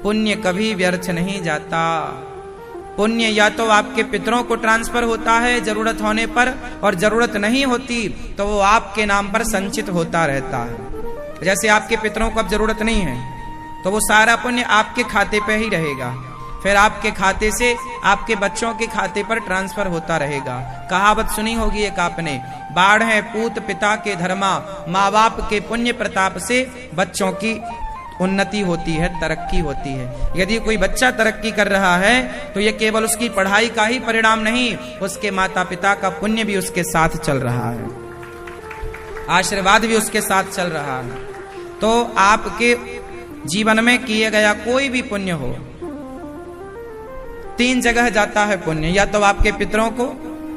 पुण्य कभी व्यर्थ नहीं जाता। पुण्य या तो आपके पितरों को ट्रांसफर होता है जरूरत होने पर, और जरूरत नहीं होती तो वो आपके नाम पर संचित होता रहता है। जैसे आपके पितरों को अब जरूरत नहीं है तो वो सारा पुण्य आपके खाते पे ही रहेगा, फिर आपके खाते से आपके बच्चों के खाते पर ट्रांसफर होता रहेगा। कहावत सुनी होगी एक आपने, बाढ़ है पूत पिता के धर्मा, माँ बाप के पुण्य प्रताप से बच्चों की उन्नति होती है, तरक्की होती है। यदि कोई बच्चा तरक्की कर रहा है तो ये केवल उसकी पढ़ाई का ही परिणाम नहीं, उसके माता पिता का पुण्य भी उसके साथ चल रहा है, आशीर्वाद भी उसके साथ चल रहा है। तो आपके जीवन में किए गया कोई भी पुण्य हो, 3 जगह जाता है पुण्य, या तो आपके पितरों को,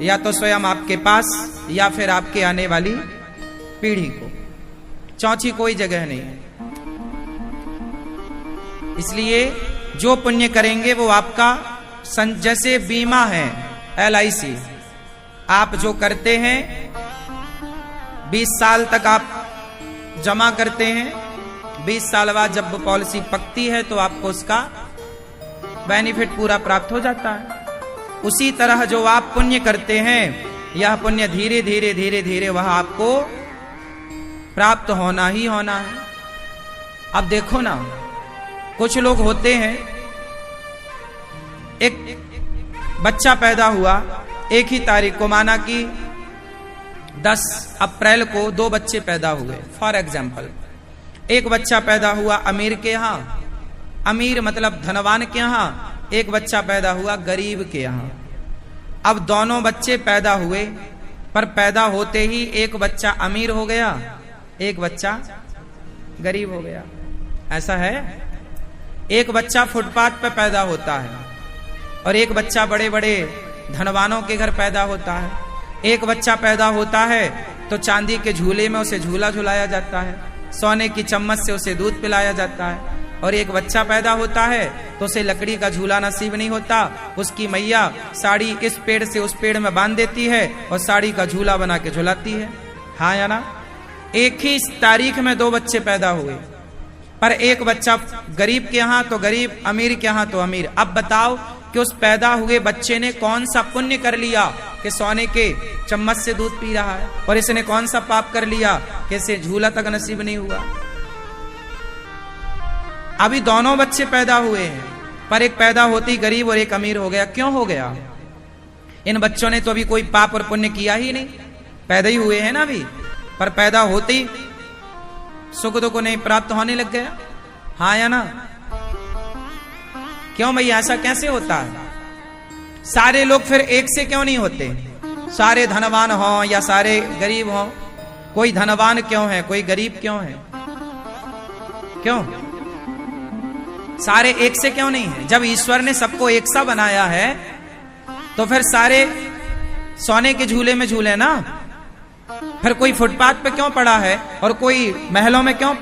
या तो स्वयं आपके पास, या फिर आपके आने वाली पीढ़ी को। चौथी कोई जगह नहीं है। इसलिए जो पुण्य करेंगे वो आपका जैसे बीमा है LIC, आप जो करते हैं 20 साल तक आप जमा करते हैं, 20 साल बाद जब वो पॉलिसी पकती है तो आपको उसका बेनिफिट पूरा प्राप्त हो जाता है। उसी तरह जो आप पुण्य करते हैं, यह पुण्य धीरे धीरे धीरे धीरे वह आपको प्राप्त होना ही होना है। अब देखो ना, कुछ लोग होते हैं, एक बच्चा पैदा हुआ एक ही तारीख को, माना कि 10 अप्रैल को 2 बच्चे पैदा हुए फॉर एग्जाम्पल। एक बच्चा पैदा हुआ अमीर के यहाँ, अमीर मतलब धनवान के यहाँ, एक बच्चा पैदा हुआ गरीब के यहाँ। अब दोनों बच्चे पैदा हुए, पर पैदा होते ही एक बच्चा अमीर हो गया, एक बच्चा गरीब हो गया। ऐसा है? एक बच्चा फुटपाथ पर पैदा होता है और एक बच्चा बड़े बड़े धनवानों के घर पैदा होता है। एक बच्चा पैदा होता है तो चांदी के झूले में उसे झूला झुलाया जाता है, सोने की चम्मच से उसे दूध पिलाया जाता है। और एक बच्चा पैदा होता है तो उसे लकड़ी का झूला नसीब नहीं होता, उसकी मैया साड़ी इस पेड़ से उस पेड़ में बांध देती है और साड़ी का झूला बना के झुलाती है। हाँ या ना? एक ही तारीख में 2 बच्चे पैदा हुए, पर एक बच्चा गरीब के यहाँ तो गरीब, अमीर के यहाँ तो अमीर। अब बताओ कि उस पैदा हुए बच्चे ने कौन सा पुण्य कर लिया कि सोने के चम्मच से दूध पी रहा है, और इसने कौन सा पाप कर लिया कि इसे झूला तक नसीब नहीं हुआ। अभी दोनों बच्चे पैदा हुए हैं, पर एक पैदा होते ही गरीब और एक अमीर हो गया। क्यों हो गया? इन बच्चों ने तो अभी कोई पाप और पुण्य किया ही नहीं, पैदा ही हुए हैं ना अभी, पर पैदा होते ही सुख दुख नहीं प्राप्त होने लग गया। हाँ या ना? क्यों भाई, ऐसा कैसे होता है? सारे लोग फिर एक से क्यों नहीं होते? सारे धनवान हों या सारे गरीब हों, कोई धनवान क्यों है, कोई गरीब क्यों है? क्यों सारे एक से क्यों नहीं है? जब ईश्वर ने सबको एक सा बनाया है तो फिर सारे सोने के झूले में झूले ना। फिर कोई फुटपाथ पे क्यों पड़ा है और कोई महलों में क्यों